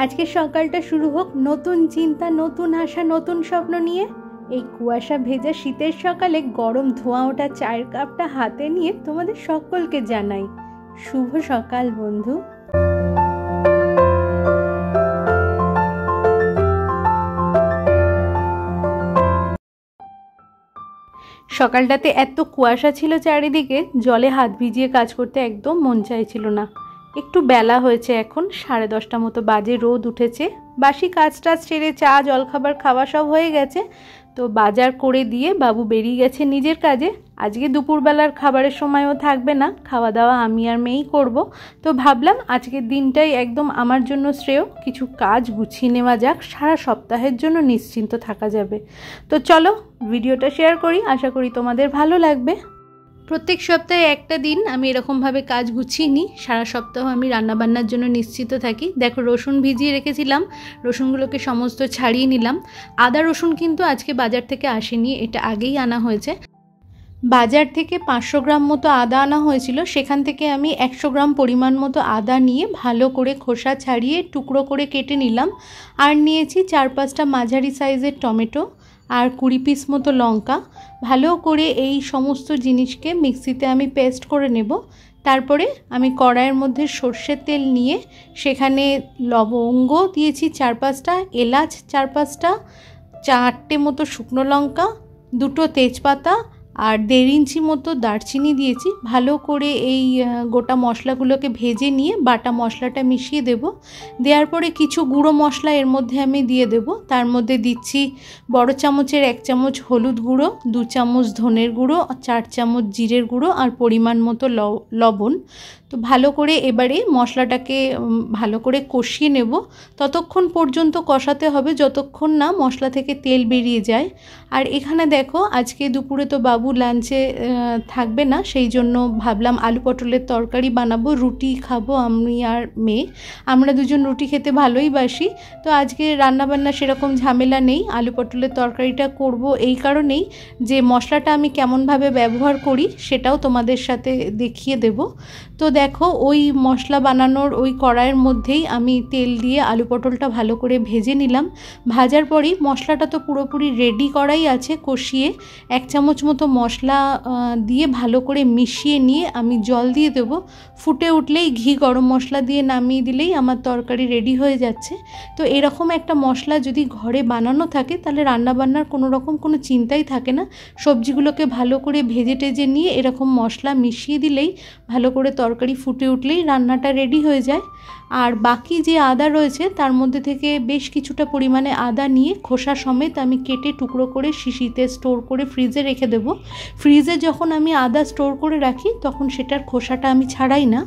আজকের সকালটা শুরু হোক নতুন চিন্তা, নতুন আশা, নতুন স্বপ্ন নিয়ে। এই কুয়াশা ভেজা শীতের সকালে গরম ধোঁয়া ওঠা চায়ের কাপটা হাতে নিয়ে তোমাদের সকলকে জানাই শুভ সকাল বন্ধু। সকালটাতে এত কুয়াশা ছিল চারিদিকে, জলে হাত ভিজিয়ে কাজ করতে একদম মন চাইছিল না। একটু বেলা হয়েছে, এখন 10:30 মতো বাজে, রোদ উঠেছে। বাসি কাজ টাজ সেরে চা জলখাবার খাওয়া সব হয়ে গেছে, তো বাজার করে দিয়ে বাবু বেরিয়ে গেছে নিজের কাজে। আজকে দুপুরবেলার খাবারের সময়ও থাকবে না, খাওয়া দাওয়া আমি আর মেয়েই করব। তো ভাবলাম আজকের দিনটাই একদম আমার জন্য শ্রেয়, কিছু কাজ গুছিয়ে নেওয়া যাক, সারা সপ্তাহের জন্য নিশ্চিন্ত থাকা যাবে। তো চলো ভিডিওটা শেয়ার করি, আশা করি তোমাদের ভালো লাগবে। প্রত্যেক সপ্তাহে একটা দিন আমি এরকমভাবে কাজ গুছিয়ে নিই, সারা সপ্তাহ আমি রান্নাবান্নার জন্য নিশ্চিত থাকি। দেখো রসুন ভিজিয়ে রেখেছিলাম, রসুনগুলোকে সমস্ত ছাড়িয়ে নিলাম। আদা রসুন কিন্তু আজকে বাজার থেকে আসেনি, এটা আগেই আনা হয়েছে। বাজার থেকে 500 গ্রাম মতো আদা আনা হয়েছিল, সেখান থেকে আমি 100 গ্রাম পরিমাণ মতো আদা নিয়ে ভালো করে খোসা ছাড়িয়ে টুকরো করে কেটে নিলাম। আর নিয়েছি 4-5টা মাঝারি সাইজের টমেটো আর 20 পিস মতো লঙ্কা। ভালো করে এই সমস্ত জিনিসকে মিক্সিতে আমি পেস্ট করে নেব। তারপরে আমি কড়াইয়ের মধ্যে সর্ষের তেল নিয়ে সেখানে লবঙ্গ দিয়েছি 4-5টা, এলাচ 4-5টা, 4টে মতো শুকনো লঙ্কা, 2টো তেজপাতা আর 1.5 ইঞ্চি মতো দারচিনি দিয়েছি। ভালো করে এই গোটা মশলাগুলোকে ভেজে নিয়ে বাটা মশলাটা মিশিয়ে দেব। দেওয়ার পরে কিছু গুঁড়ো মশলা এর মধ্যে আমি দিয়ে দেব। তার মধ্যে দিচ্ছি বড় চামচের 1 চামচ হলুদ গুঁড়ো, 2 চামচ ধনের গুঁড়ো, 4 চামচ জিরের গুঁড়ো আর পরিমাণ মতো লবণ। তো ভালো করে এবারে মশলাটাকে ভালো করে কষিয়ে নেব। ততক্ষণ পর্যন্ত কষাতে হবে যতক্ষণ না মশলা থেকে তেল বেরিয়ে যায়। আর এখানে দেখো আজকে দুপুরে তো বাবু লাঞ্চে থাকবে না, সেই জন্য ভাবলাম আলু পটলের তরকারি বানাবো। রুটি খাবো আমি আর মেয়ে, আমরা দুজন রুটি খেতে ভালোই বাসি। তো আজকে রান্নাবান্না সেরকম ঝামেলা নেই, আলু পটলের তরকারিটা করব এই কারণেই যে মশলাটা আমি কেমনভাবে ব্যবহার করি সেটাও তোমাদের সাথে দেখিয়ে দেব। তো দেখো ওই মশলা বানানোর ওই কড়াইয়ের মধ্যেই আমি তেল দিয়ে আলু পটলটা ভালো করে ভেজে নিলাম। ভাজার পরেই মশলাটা তো পুরোপুরি রেডি করাই আছে, কষিয়ে 1 চামচ মতো মশলা দিয়ে ভালো করে মিশিয়ে নিয়ে আমি জল দিয়ে দেব। ফুটে উঠলেই ঘি গরম মশলা দিয়ে নামিয়ে দিলেই আমার তরকারি রেডি হয়ে যাচ্ছে। তো এরকম একটা মশলা যদি ঘরে বানানো থাকে তাহলে রান্নাবান্নার কোনো চিন্তাই থাকে না। সবজিগুলোকে ভালো করে ভেজে টেজে নিয়ে এরকম মশলা মিশিয়ে দিলেই ভালো করে তরকারি ফুটে উঠলেই রান্নাটা রেডি হয়ে যায়। আর বাকি যে আদা রয়েছে তার মধ্যে থেকে বেশ কিছুটা পরিমাণে আদা নিয়ে খোসা সমেত আমি কেটে টুকরো করে শিশিতে স্টোর করে ফ্রিজে রেখে দেব। ফ্রিজে যখন আমি আদা স্টোর করে রাখি তখন সেটার খোসাটা আমি ছাড়াই না।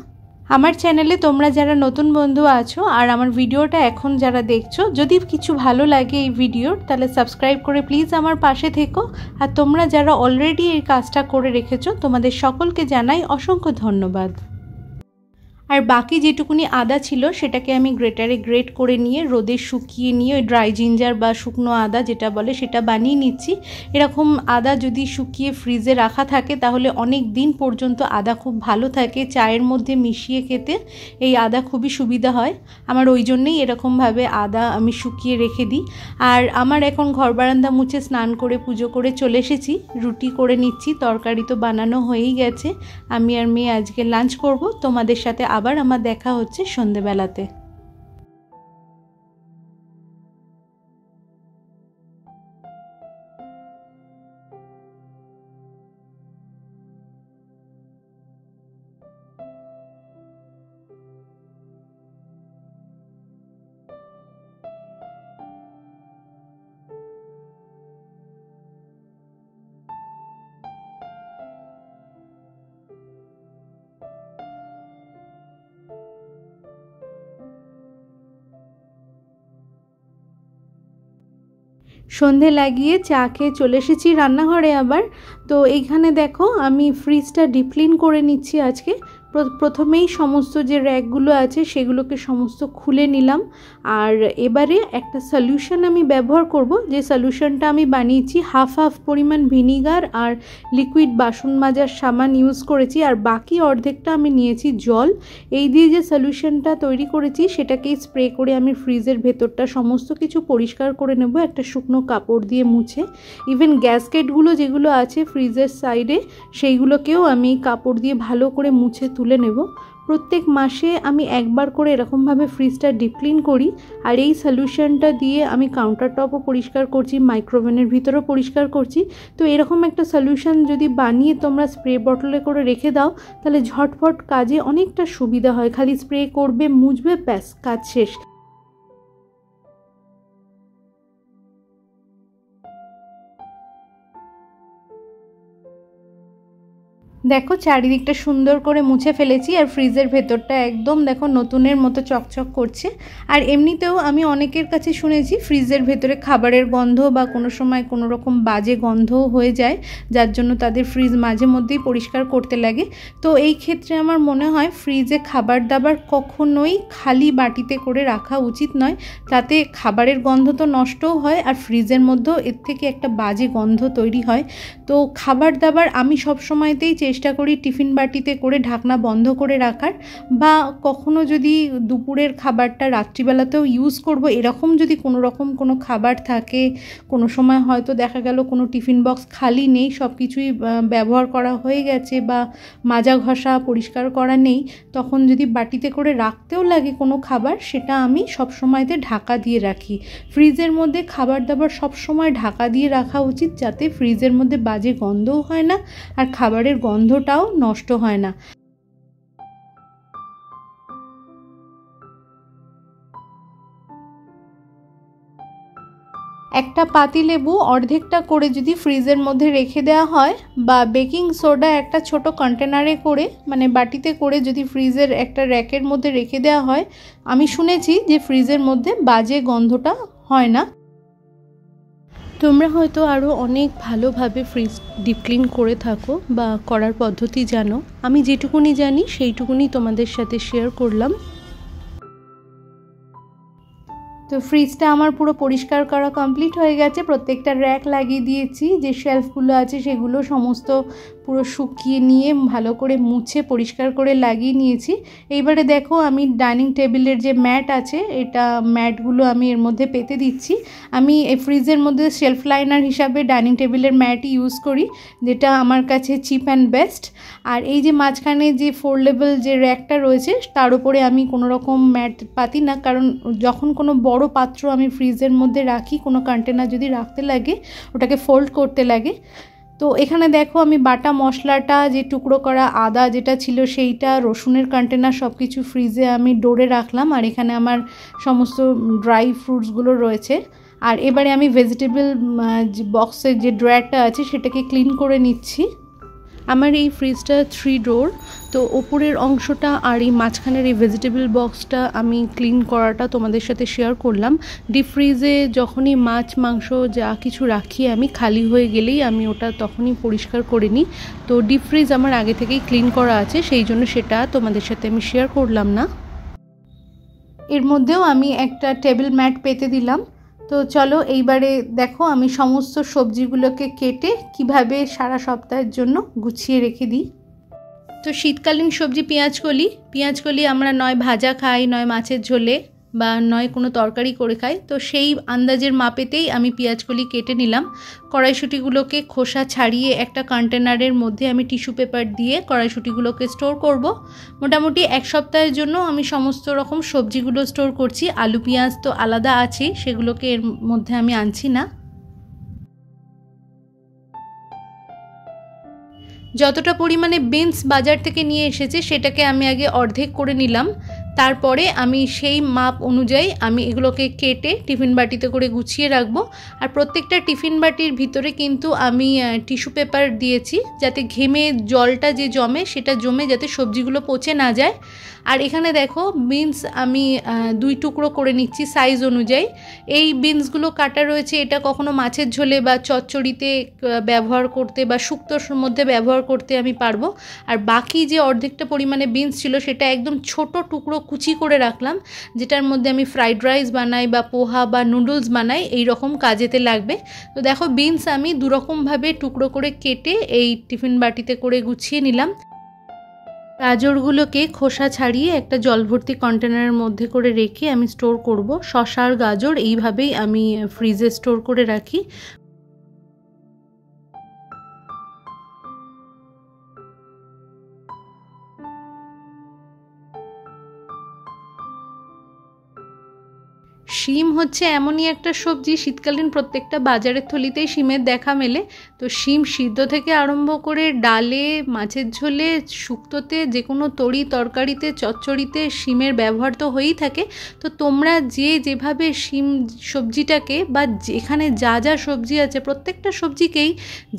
আমার চ্যানেলে তোমরা যারা নতুন বন্ধু আছো আর আমার ভিডিওটা এখন যারা দেখছো, যদি কিছু ভালো লাগে এই ভিডিওর তাহলে সাবস্ক্রাইব করে প্লিজ আমার পাশে থেকো। আর তোমরা যারা অলরেডি এই কাজটা করে রেখেছো তোমাদের সকলকে জানাই অসংখ্য ধন্যবাদ। আর বাকি যেটুকুনি আদা ছিল সেটাকে আমি গ্রেটারে গ্রেট করে নিয়ে রোদে শুকিয়ে নিয়ে ওই ড্রাই জিঞ্জার বা শুকনো আদা যেটা বলে সেটা বানিয়ে নিচ্ছি। এরকম আদা যদি শুকিয়ে ফ্রিজে রাখা থাকে তাহলে অনেক দিন পর্যন্ত আদা খুব ভালো থাকে, চায়ের মধ্যে মিশিয়ে খেতে এই আদা খুবই সুবিধা হয়। আমার ওই জন্যেই এরকমভাবে আদা আমি শুকিয়ে রেখে দিই। আর আমার এখন ঘর বারান্দা মুছে স্নান করে পুজো করে চলে এসেছি, রুটি করে নিচ্ছি। তরকারি তো বানানো হয়েই গেছে, আমি আর মেয়ে আজকে লাঞ্চ করব। তোমাদের সাথে আবার আমার দেখা হচ্ছে সন্ধেবেলাতে। সন্ধে লাগিয়ে চা খেয়ে চলে এসেছি রান্নাঘরে আবার। তো এইখানে দেখো আমি ফ্রিজটা ডিপ ক্লিন করে নিচ্ছি আজকে। প্রথমেই সমস্ত যে র্যাকগুলো আছে সেগুলোকে সমস্ত খুলে নিলাম। আর এবারে একটা সলিউশন আমি ব্যবহার করব, যে সলিউশনটা আমি বানিয়েছি হাফ পরিমাণ ভিনিগার আর লিকুইড বাসন মাজার সাবান ইউজ করেছি, আর বাকি অর্ধেকটা আমি নিয়েছি জল। এই দিয়ে যে সলিউশনটা তৈরি করেছি সেটাকেই স্প্রে করে আমি ফ্রিজের ভেতরটা সমস্ত কিছু পরিষ্কার করে নেব একটা শুকনো কাপড় দিয়ে মুছে। ইভেন গ্যাসকেটগুলো যেগুলো আছে ফ্রিজের সাইডে সেইগুলোকেও আমি কাপড় দিয়ে ভালো করে মুছে তুলে নেব। প্রত্যেক মাসে আমি একবার করে এরকমভাবে ফ্রিজটা ডিপ ক্লিন করি। আর এই সলিউশনটা দিয়ে আমি কাউন্টার টপও পরিষ্কার করছি, মাইক্রোওভেনের ভিতরেও পরিষ্কার করছি। তো এরকম একটা সলিউশন যদি বানিয়ে তোমরা স্প্রে বটলে করে রেখে দাও তাহলে ঝটফট কাজে অনেকটা সুবিধা হয়। খালি স্প্রে করবে, মুছবে, ব্যাস কাজ শেষ। দেখো চারিদিকটা সুন্দর করে মুছে ফেলেছি, আর ফ্রিজের ভেতরটা একদম দেখো নতুনের মতো চকচক করছে। আর এমনিতেও আমি অনেকের কাছে শুনেছি ফ্রিজের ভেতরে খাবারের গন্ধ বা কোনো সময় কোনো রকম বাজে গন্ধও হয়ে যায়, যার জন্য তাদের ফ্রিজ মাঝে মধ্যেই পরিষ্কার করতে লাগে। তো এই ক্ষেত্রে আমার মনে হয় ফ্রিজে খাবার দাবার কখনোই খালি বাটিতে করে রাখা উচিত নয়, তাতে খাবারের গন্ধ তো নষ্টও হয় আর ফ্রিজের মধ্যেও এর থেকে একটা বাজে গন্ধ তৈরি হয়। তো খাবার দাবার আমি সব সময়তেই চেষ্টা করি টিফিন বাটিতে করে ঢাকনা বন্ধ করে রাখার, বা কখনো যদি দুপুরের খাবারটা রাত্রিবেলাতেও ইউজ করব এরকম যদি কোনো রকম কোনো খাবার থাকে, কোনো সময় হয়তো দেখা গেল কোনো টিফিন বক্স খালি নেই, সব কিছুই ব্যবহার করা হয়ে গেছে বা মাজা ঘষা পরিষ্কার করা নেই, তখন যদি বাটিতে করে রাখতেও লাগে কোনো খাবার, সেটা আমি সব সময়তে ঢাকা দিয়ে রাখি। ফ্রিজের মধ্যে খাবার দাবার সব সময় ঢাকা দিয়ে রাখা উচিত, যাতে ফ্রিজের মধ্যে বাজে গন্ধও হয় না আর খাবারের গন্ধটাও নষ্ট হয় না। একটা পাতিলেবু অর্ধেকটা করে যদি ফ্রিজের মধ্যে রেখে দেওয়া হয়, বা বেকিং সোডা একটা ছোট কন্টেনারে করে মানে বাটিতে করে যদি ফ্রিজের একটা র্যাকের মধ্যে রেখে দেওয়া হয়, আমি শুনেছি যে ফ্রিজের মধ্যে বাজে গন্ধটা হয় না। তোমরা হয়তো আরও অনেক ভালোভাবে ফ্রিজ ডিপ ক্লিন করে থাকো বা করার পদ্ধতি জানো, আমি যেটুকুনি জানি সেইটুকুনি তোমাদের সাথে শেয়ার করলাম। তো ফ্রিজটা আমার পুরো পরিষ্কার করা কমপ্লিট হয়ে গেছে, প্রত্যেকটা র্যাক লাগিয়ে দিয়েছি, যে শেলফগুলো আছে সেগুলো সমস্ত পুরো শুকিয়ে নিয়ে ভালো করে মুছে পরিষ্কার করে লাগিয়ে নিয়েছি। এইবারে দেখো আমি ডাইনিং টেবিলের যে ম্যাট আছে এটা ম্যাটগুলো আমি এর মধ্যে পেতে দিচ্ছি। আমি এই ফ্রিজের মধ্যে শেলফ লাইনার হিসাবে ডাইনিং টেবিলের ম্যাটই ইউজ করি, যেটা আমার কাছে চিপ অ্যান্ড বেস্ট। আর এই যে মাঝখানে যে ফোল্ডেবল যে র্যাকটা রয়েছে তার উপরে আমি কোনো রকম ম্যাট পাতি না, কারণ যখন কোনো বড় পাত্র আমি ফ্রিজের মধ্যে রাখি, কোনো কন্টেনার যদি রাখতে লাগে ওটাকে ফোল্ড করতে লাগে। তো এখানে দেখো আমি বাটা মশলাটা, যে টুকরো করা আদা যেটা ছিল সেইটা, রসুনের কন্টেনার সব কিছু ফ্রিজে আমি ডোরে রাখলাম, আর এখানে আমার সমস্ত ড্রাই ফ্রুটসগুলো রয়েছে। আর এবারে আমি ভেজিটেবল বক্সের যে ড্রয়ারটা আছে সেটাকে ক্লিন করে নিচ্ছি। আমার এই ফ্রিজটা 3 ডোর, তো ওপরের অংশটা আর এই মাঝখানের এই ভেজিটেবল বক্সটা আমি ক্লিন করাটা তোমাদের সাথে শেয়ার করলাম। ডিপ ফ্রিজে যখনই মাছ মাংস যা কিছু রাখি আমি, খালি হয়ে গেলেই আমি ওটা তখনই পরিষ্কার করে নিই। তো ডিপ ফ্রিজ আমার আগে থেকেই ক্লিন করা আছে, সেই জন্য সেটা তোমাদের সাথে আমি শেয়ার করলাম না। এর মধ্যেও আমি একটা টেবিল ম্যাট পেতে দিলাম। তো চলো এইবারে দেখো আমি সমস্ত সবজিগুলোকে কেটে কিভাবে সারা সপ্তাহের জন্য গুছিয়ে রেখে দিই। তো শীতকালীন সবজি পেঁয়াজকলি আমরা নয় ভাজা খাই, নয় মাছের ঝোলে, বা নয় কোনো তরকারি করে খাই। তো সেই আন্দাজের মাপেতেই আমি পেঁয়াজকলি কেটে নিলাম। কড়াইশুঁটিগুলোকে খোসা ছাড়িয়ে একটা কন্টেনারের মধ্যে আমি টিস্যু পেপার দিয়ে কড়াইশুঁটিগুলোকে স্টোর করব। মোটামুটি 1 সপ্তাহের জন্য আমি সমস্ত রকম সবজিগুলো স্টোর করছি। আলু পেঁয়াজ তো আলাদা আছেই, সেগুলোকে এর মধ্যে আমি আনছি না। যতটা পরিমাণে বিনস বাজার থেকে নিয়ে এসেছে সেটাকে আমি আগে অর্ধেক করে নিলাম, তারপরে আমি সেই মাপ অনুযায়ী আমি এগুলোকে কেটে টিফিন বাটিতে করে গুছিয়ে রাখবো। আর প্রত্যেকটা টিফিন বাটির ভিতরে কিন্তু আমি টিস্যু পেপার দিয়েছি, যাতে ঘেমে জলটা যে জমে সেটা জমে যাতে সবজিগুলো পচে না যায়। আর এখানে দেখো বিনস আমি 2 টুকরো করে নিচ্ছি সাইজ অনুযায়ী। এই বিনসগুলো কাটা রয়েছে, এটা কখনো মাছের ঝোলে বা চচ্চড়িতে ব্যবহার করতে বা শুক্তোর মধ্যে ব্যবহার করতে আমি পারবো। আর বাকি যে অর্ধেকটা পরিমাণে বিনস ছিল সেটা একদম ছোট টুকরো কুচি করে রাখলাম, যেটার মধ্যে আমি ফ্রাইড রাইস বানাই বা পোহা বা নুডলস বানাই, এই রকম কাজেতে লাগবে। তো দেখো বিনস আমি দুরকমভাবে টুকরো করে কেটে এই টিফিন বাটিতে করে গুছিয়ে নিলাম। গাজরগুলোকে খোসা ছাড়িয়ে একটা জল ভর্তি কন্টেনারের মধ্যে করে রেখে আমি স্টোর করব। শসা আর গাজর এইভাবেই আমি ফ্রিজে স্টোর করে রাখি। শিম হচ্ছে এমনই একটা সবজি, শীতকালীন প্রত্যেকটা বাজারের থলিতেই শিমের দেখা মেলে। তো শিম সিদ্ধ থেকে আরম্ভ করে ডালে, মাছের ঝোলে, শুক্তোতে, যে কোনো তরি তরকারিতে, চচ্চড়িতে শিমের ব্যবহার তো হয়েই থাকে। তো তোমরা যেভাবে শিম সবজিটাকে বা যেখানে যা যা সবজি আছে প্রত্যেকটা সবজিকেই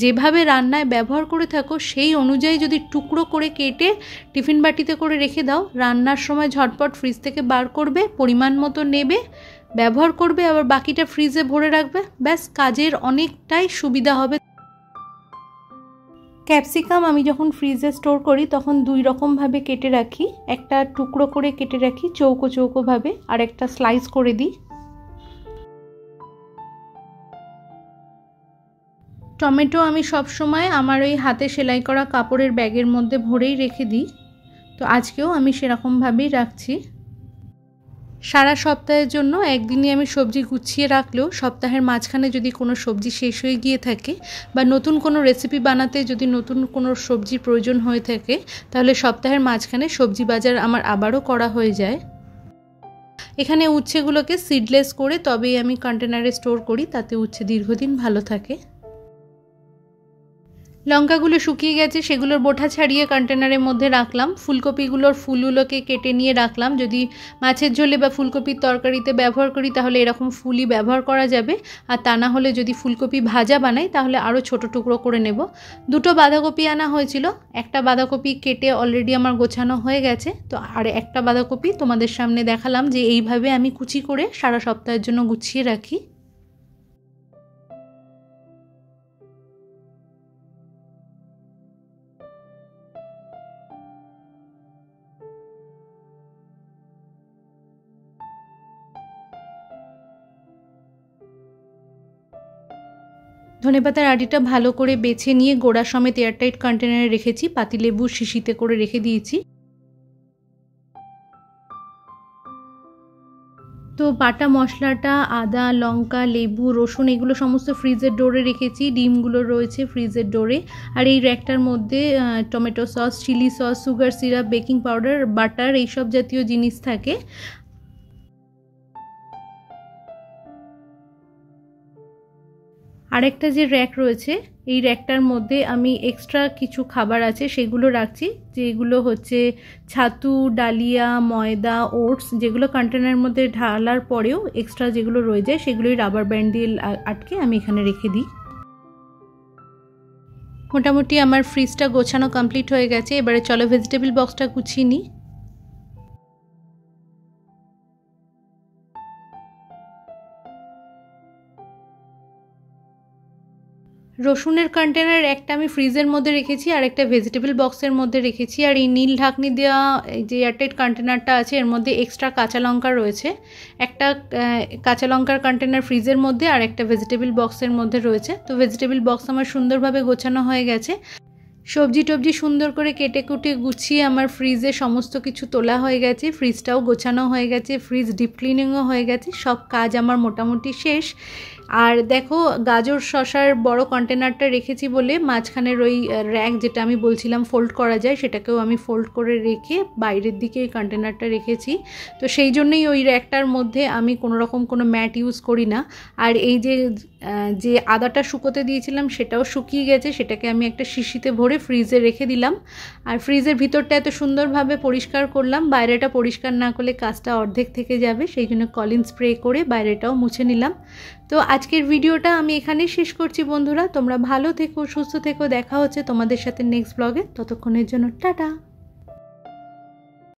যেভাবে রান্নায় ব্যবহার করে থাকো সেই অনুযায়ী যদি টুকরো করে কেটে টিফিন বাটিতে করে রেখে দাও, রান্নার সময় ঝটপট ফ্রিজ থেকে বার করবে, পরিমাণ মতো নেবে, ব্যবহার করবে, আবার বাকিটা ফ্রিজে ভরে রাখবে, ব্যাস কাজের অনেকটাই সুবিধা হবে। ক্যাপসিকাম আমি যখন ফ্রিজে স্টোর করি তখন 2 রকমভাবে কেটে রাখি, একটা টুকরো করে কেটে রাখি চৌকো চৌকোভাবে, আর একটা স্লাইস করে দিই। টমেটো আমি সব সময় আমার ওই হাতে সেলাই করা কাপড়ের ব্যাগের মধ্যে ভরেই রেখে দিই, তো আজকেও আমি সেরকমভাবেই রাখছি। সারা সপ্তাহের জন্য একদিনই আমি সবজি গুছিয়ে রাখলেও সপ্তাহের মাঝখানে যদি কোনো সবজি শেষ হয়ে গিয়ে থাকে বা নতুন কোনো রেসিপি বানাতে যদি নতুন কোনো সবজির প্রয়োজন হয়ে থাকে, তাহলে সপ্তাহের মাঝখানে সবজি বাজার আমার আবারও করা হয়ে যায়। এখানে উচ্ছেগুলোকে সিডলেস করে তবেই আমি কন্টেনারে স্টোর করি, তাতে উচ্ছে দীর্ঘদিন ভালো থাকে। লঙ্কাগুলো শুকিয়ে গেছে, সেগুলোর বোটা ছাড়িয়ে কন্টেনারের মধ্যে রাখলাম। ফুলকপিগুলোর ফুলগুলোকে কেটে নিয়ে রাখলাম, যদি মাছের ঝোলে বা ফুলকপির তরকারিতে ব্যবহার করি তাহলে এরকম ফুলই ব্যবহার করা যাবে, আর তা না হলে যদি ফুলকপি ভাজা বানাই তাহলে আরও ছোট টুকরো করে নেব। 2টো বাঁধাকপি আনা হয়েছিল, একটা বাঁধাকপি কেটে অলরেডি আমার গোছানো হয়ে গেছে, তো আর একটা বাঁধাকপি তোমাদের সামনে দেখালাম যে এইভাবে আমি কুচি করে সারা সপ্তাহের জন্য গুছিয়ে রাখি। ধনেপাতার আটিটা ভালো করে বেছে নিয়ে গোড়া সমেত এয়ারটাইট কন্টেনারে রেখেছি, পাতিলেবুর শিশিতে করে রেখে দিয়েছি। তো বাটা মশলাটা আদা, লঙ্কা, লেবু, রসুন এগুলো সমস্ত ফ্রিজের ডোরে রেখেছি, ডিমগুলো রয়েছে ফ্রিজের ডোরে। আর এই র্যাকটার মধ্যে tomato sauce, chilli sauce, sugar syrup, baking powder, butter এইসব জাতীয় জিনিস থাকে। আরেকটা যে র্যাক রয়েছে এই র্যাকটার মধ্যে আমি এক্সট্রা কিছু খাবার আছে সেগুলো রাখছি, যেগুলো হচ্ছে ছাতু, ডালিয়া, ময়দা, ওটস, যেগুলো কন্টেনারের মধ্যে ঢালার পরেও এক্সট্রা যেগুলো রয়ে যায় সেগুলোই রাবার ব্যান্ড দিয়ে আটকে আমি এখানে রেখে দিই। মোটামুটি আমার ফ্রিজটা গোছানো কমপ্লিট হয়ে গেছে, এবারে চলো ভেজিটেবল বক্সটা গুছিয়ে নিই। রসুনের কন্টেনার একটা আমি ফ্রিজের মধ্যে রেখেছি আর একটা ভেজিটেবল বক্সের মধ্যে রেখেছি, আর এই নীল ঢাকনি দেওয়া যে এয়ারটাইট কন্টেনারটা আছে এর মধ্যে এক্সট্রা কাঁচা লঙ্কা রয়েছে। একটা কাঁচা লঙ্কার কন্টেনার ফ্রিজের মধ্যে আর একটা ভেজিটেবল বক্সের মধ্যে রয়েছে। তো ভেজিটেবল বক্স আমার সুন্দরভাবে গোছানো হয়ে গেছে, সবজি টবজি সুন্দর করে কেটে কুটে গুছিয়ে আমার ফ্রিজে সমস্ত কিছু তোলা হয়ে গেছে, ফ্রিজটাও গোছানো হয়ে গেছে, ফ্রিজ ডিপ ক্লিনিংও হয়ে গেছে, সব কাজ আমার মোটামুটি শেষ। আর দেখো গাজর শসার বড় কন্টেনারটা রেখেছি বলে মাঝখানের ওই র্যাক যেটা আমি বলছিলাম ফোল্ড করা যায় সেটাকেও আমি ফোল্ড করে রেখে বাইরের দিকে এই কন্টেনারটা রেখেছি। তো সেই জন্যই ওই র্যাকটার মধ্যে আমি কোনো রকম কোনো ম্যাট ইউজ করি না। আর এই যে আদাটা শুকোতে দিয়েছিলাম সেটাও শুকিয়ে গেছে, সেটাকে আমি একটা শিশিতে ভরে ফ্রিজে রেখে দিলাম। আর ফ্রিজের ভিতরটা এত সুন্দরভাবে পরিষ্কার করলাম, বাইরেটা পরিষ্কার না করলে কাজটা অর্ধেক থেকে যাবে, সেই জন্য কলিন স্প্রে করে বাইরেটাও মুছে নিলাম। তো আজকের ভিডিওটা আমি এখানেই শেষ করছি বন্ধুরা, তোমরা ভালো থেকো, সুস্থ থেকো, দেখা হচ্ছে তোমাদের সাথে নেক্সট ব্লগে, ততক্ষণের জন্য টাটা।